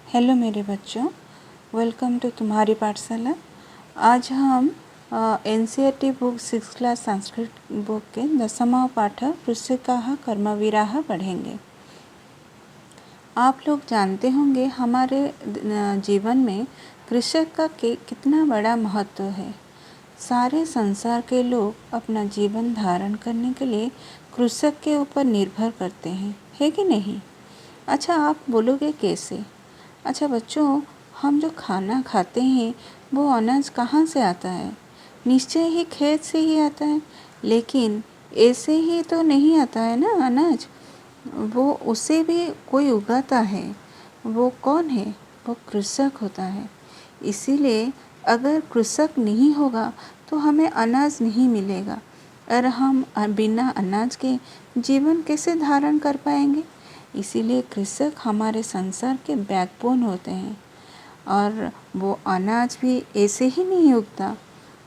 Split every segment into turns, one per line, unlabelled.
Hello मेरे बच्चों, welcome to तुम्हारी पाठशाला। आज हम NCERT book 6 class Sanskrit book के 10वां पाठ कृषकाः कर्मवीराः पढ़ेंगे। आप लोग जानते होंगे हमारे जीवन में कृषक का कितना बड़ा महत्व है। सारे संसार के लोग अपना जीवन धारण करने के लिए कृषक के ऊपर निर्भर करते हैं, है कि नहीं? अच्छा, आप बोलोगे कैसे? अच्छा बच्चों, हम जो खाना खाते हैं वो अनाज कहाँ से आता है? निश्चय ही खेत से ही आता है, लेकिन ऐसे ही तो नहीं आता है ना अनाज। वो उसे भी कोई उगाता है। वो कौन है? वो कृषक होता है। इसीलिए अगर कृषक नहीं होगा तो हमें अनाज नहीं मिलेगा और हम बिना अनाज के जीवन कैसे धारण कर पाएंगे। इसीलिए कृषक हमारे संसार के बैकबोन होते हैं और वो अनाज भी ऐसे ही नहीं उगता।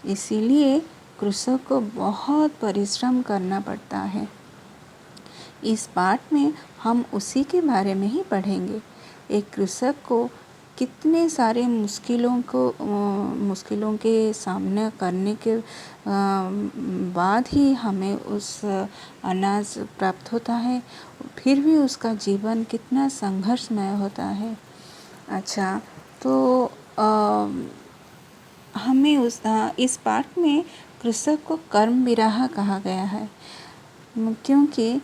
इसीलिए कृषक को बहुत परिश्रम करना पड़ता है। इस पाठ में हम उसी के बारे में ही पढ़ेंगे। एक कृषक को कितने सारे मुश्किलों के सामना करने के बाद ही हमें उस अनाज प्राप्त होता है। फिर भी उसका जीवन कितना संघर्षमय होता है। अच्छा, तो हमें इस पाठ में कृषक को कर्मवीराः कहा गया है, क्योंकि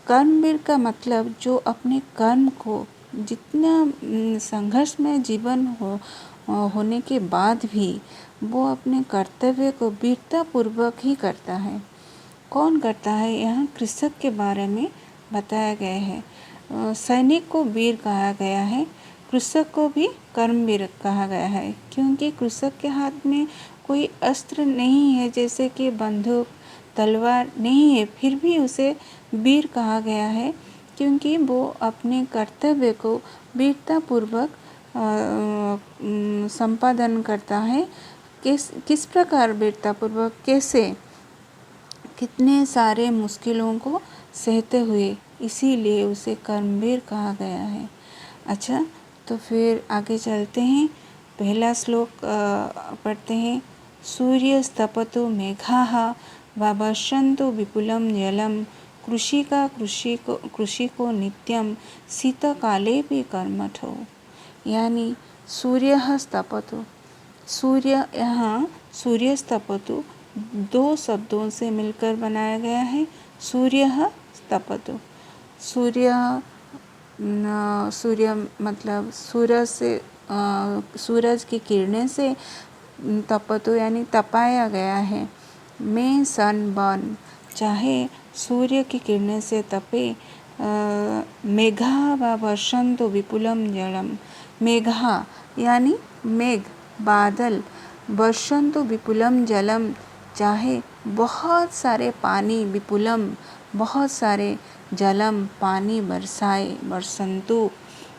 कर्मवीर का मतलब जो अपने कर्म को जितना संघर्ष में जीवन होने के बाद भी वो अपने कर्तव्य को वीरतापूर्वक ही करता है। कौन करता है? यहाँ कृषक के बारे में बताया गया है। सैनिक को वीर कहा गया है, कृषक को भी कर्मवीर कहा गया है, क्योंकि कृषक के हाथ में कोई अस्त्र नहीं है, जैसे कि बंदूक तलवार नहीं है, फिर भी उसे वीर कहा गया है, क्योंकि वो अपने कर्तव्य को वीरतापूर्वक संपादन करता है। किस प्रकार वीरतापूर्वक? कैसे? कितने सारे मुश्किलों को सहते हुए, इसीलिए उसे कर्मवीर कहा गया है। अच्छा, तो फिर आगे चलते हैं। पहला श्लोक पढ़ते हैं। सूर्यस्तपतु मेघाः वर्षन्तु विपुलं जलं कृषिको नित्यं शीतकालेऽपि कर्मठो। यानी सूर्यः स्तपतु। सूर्य, यहाँ सूर्यस्तपतु दो शब्दों से मिलकर बनाया गया है। सूर्यः स्तपतु। सूर्य मतलब सूरज की किरणें से तपतु यानी तपाया गया है। मे सनबर्न, चाहे सूर्य की किरणें से तपे। मेघा व वर्षन्तु विपुलम जलम। मेघा यानी मेघ, बादल। वर्षन्तु विपुलम जलम, चाहे बहुत सारे पानी, विपुलम बहुत सारे, जलम पानी बरसाए। वर्षन्तु,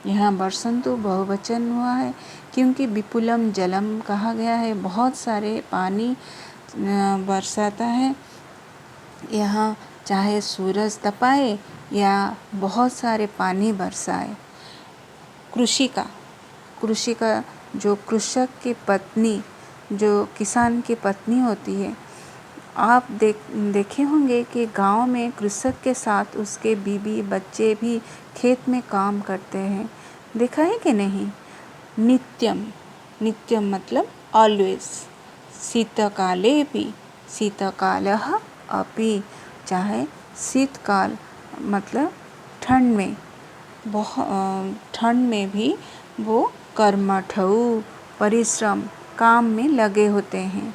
यहाँ वर्षन्तु बहुवचन हुआ है क्योंकि विपुलम जलम कहा गया है, बहुत सारे पानी बरसाता है। यहाँ चाहे सूरज तपाए या बहुत सारे पानी बरसाए। कृषि का जो कृषक की पत्नी, जो किसान की पत्नी होती है, आप देखे होंगे कि गांव में कृषक के साथ उसके बीवी बच्चे भी खेत में काम करते हैं। देखा है कि नहीं? नित्यम मतलब ऑलवेज। शीतकालेऽपि, शीतकालः अपि, चाहे शीतकाल मतलब ठंड में, ठंड में भी वो कर्मठौ परिश्रम काम में लगे होते हैं।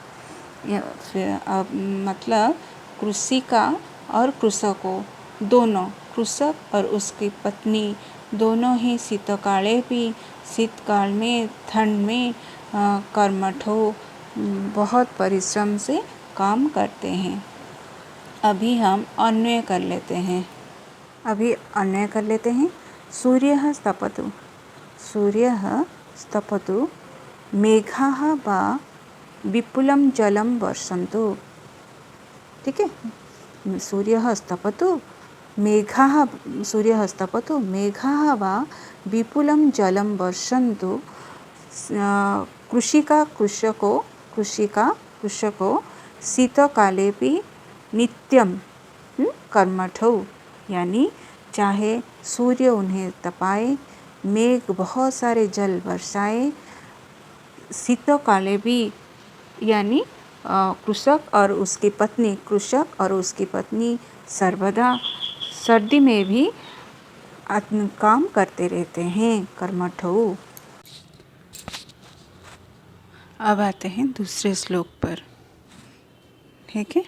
मतलब कृषिका और कृषकों दोनों, कृषक और उसकी पत्नी दोनों ही शीतकाले भी, शीतकाल में, ठंड में कर्मठो बहुत परिश्रम से काम करते हैं। अभी हम अन्वय कर लेते हैं। सूर्यः स्तपतु। सूर्यः स्तपतु मेघाः वा विपुलं जलं वर्षन्तु। ठीक है, सूर्यः स्तपतु मेघाः सूर्यः स्तपतु मेघाः वा विपुलं जलं वर्षन्तु कृषिका कृषको शीतकालेपि नित्यं कर्मठौ, यानी चाहे सूर्य उन्हें तपाए, मेघ बहुत सारे जल बरसाए, शीतकाले भी यानी कृषक और उसकी पत्नी सर्वदा सर्दी में भी काम करते रहते हैं, कर्मठौ। अब आते हैं दूसरे श्लोक पर, ठीक है।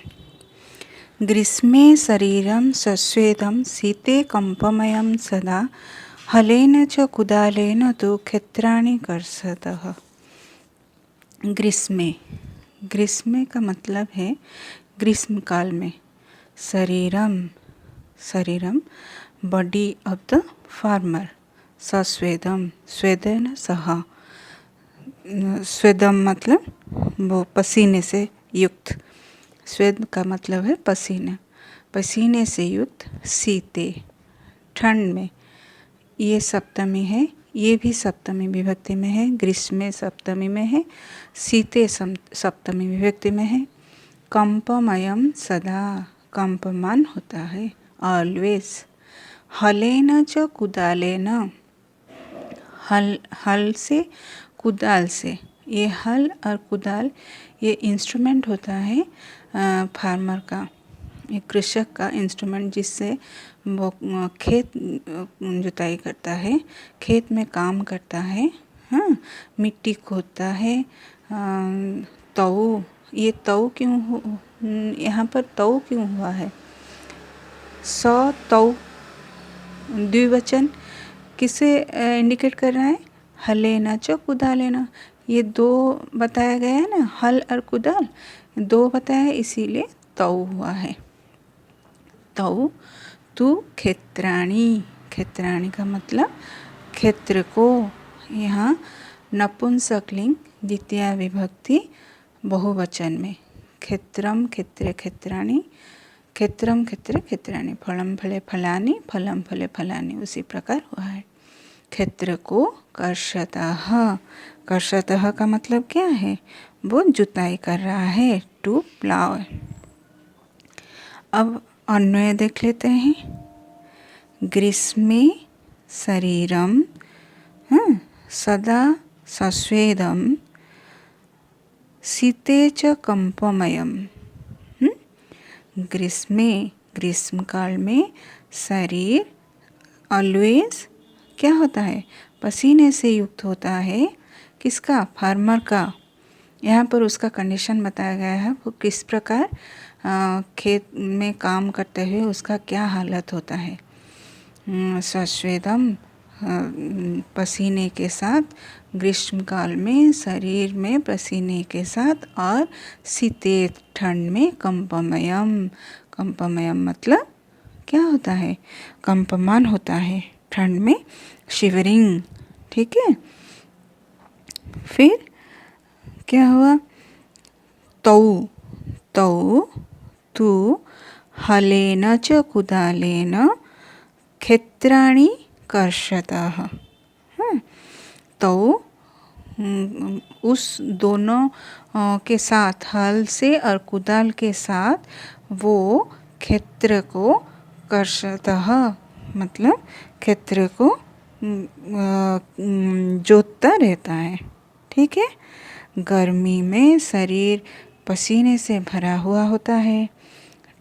ग्रीष्मे शरीरं सस्वेदं शीते कंपमयं सदा हलेन च कुदालेन तु क्षेत्राणि कर्षतः। ग्रीष्मे का मतलब है ग्रीष्म काल में। शरीरम बॉडी ऑफ द फार्मर। सस्वेदम स्वेदेन सह, स्वेदम मतलब वो पसीने से युक्त, स्वेद का मतलब है पसीना, पसीने से युक्त शीते ठंड में, ये सप्तमी है, ये भी सप्तमी विभक्ति में है, ग्रीष्मे सप्तमी में है, शीते सप्तमी विभक्ति में है। कंपमयम सदा, कंपमान होता है ऑलवेज। हलेन च कुदालेन, हल से कुदाल से, ये हल और कुदाल ये इंस्ट्रूमेंट होता है फार्मर का, ये कृषक का इंस्ट्रूमेंट, जिससे वो खेत जुताई करता है, खेत में काम करता है, हाँ, मिट्टी खोदता है। तऊ, ये तऊ क्यों यहाँ पर तऊ क्यों हुआ है? तऊ द्विवचन किसे इंडिकेट कर रहा है? हलेना च कुदालेना, ये दो बताया गया है ना, हल और कुदाल दो बताया है, इसीलिए तऊ हुआ है। तऊ तू क्षेत्राणि, क्षेत्राणि का मतलब क्षेत्र को, यहाँ नपुंसकलिंग द्वितीया विभक्ति बहुवचन में, क्षेत्रम क्षेत्रे क्षेत्राणि, क्षेत्रम क्षेत्रे क्षेत्राणि, फलम फले फलानि, फलम फले फलानि, उसी प्रकार हुआ है। क्षेत्र को कर्षतः, कर्षतः का मतलब क्या है? वो जुताई कर रहा है, टू प्लाव। अब अन्वय देख लेते हैं। ग्रीष्मे शरीरम सदा सस्वेदं शीते च कंपमयम। ग्रीष्मे, ग्रीष्म काल में शरीर ऑलवेज क्या होता है? पसीने से युक्त होता है। किसका? फार्मर का। यहाँ पर उसका कंडीशन बताया गया है, वो किस प्रकार खेत में काम करते हुए उसका क्या हालत होता है। सस्वेदम पसीने के साथ, ग्रीष्म काल में शरीर में पसीने के साथ, और शीते ठंड में कंपमयम, कंपमयम मतलब क्या होता है? कंपमान होता है ठंड में, शिवरिंग, ठीक है। फिर क्या हुआ? तऊ, तऊ तू हलेन च कुदालेन क्षेत्राणि कर्षतः। तो उस दोनों के साथ, हल से और कुदाल के साथ, वो क्षेत्र को कर्षतः मतलब क्षेत्र को जोतता रहता है, ठीक है। गर्मी में शरीर पसीने से भरा हुआ होता है,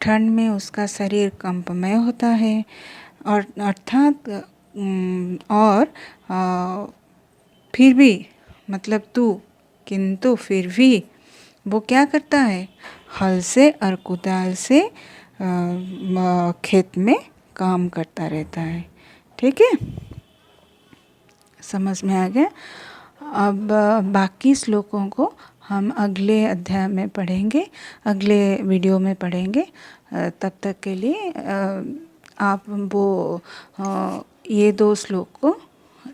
ठंड में उसका शरीर कंपमय होता है, और अर्थात और फिर भी मतलब किंतु फिर भी वो क्या करता है? हल से और कुदाल से खेत में काम करता रहता है, ठीक है। समझ में आ गया? अब बाकी श्लोकों को हम अगले अध्याय में पढ़ेंगे, अगले वीडियो में पढ़ेंगे। तब तक के लिए आप वो ये 2 श्लोक को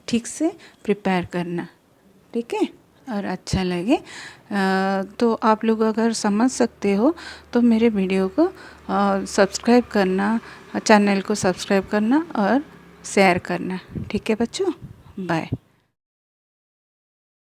ठीक से प्रिपेयर करना, ठीक है। और अच्छा लगे तो आप लोग अगर समझ सकते हो तो मेरे वीडियो को सब्सक्राइब करना, चैनल को सब्सक्राइब करना और शेयर करना। ठीक है बच्चों, बाय।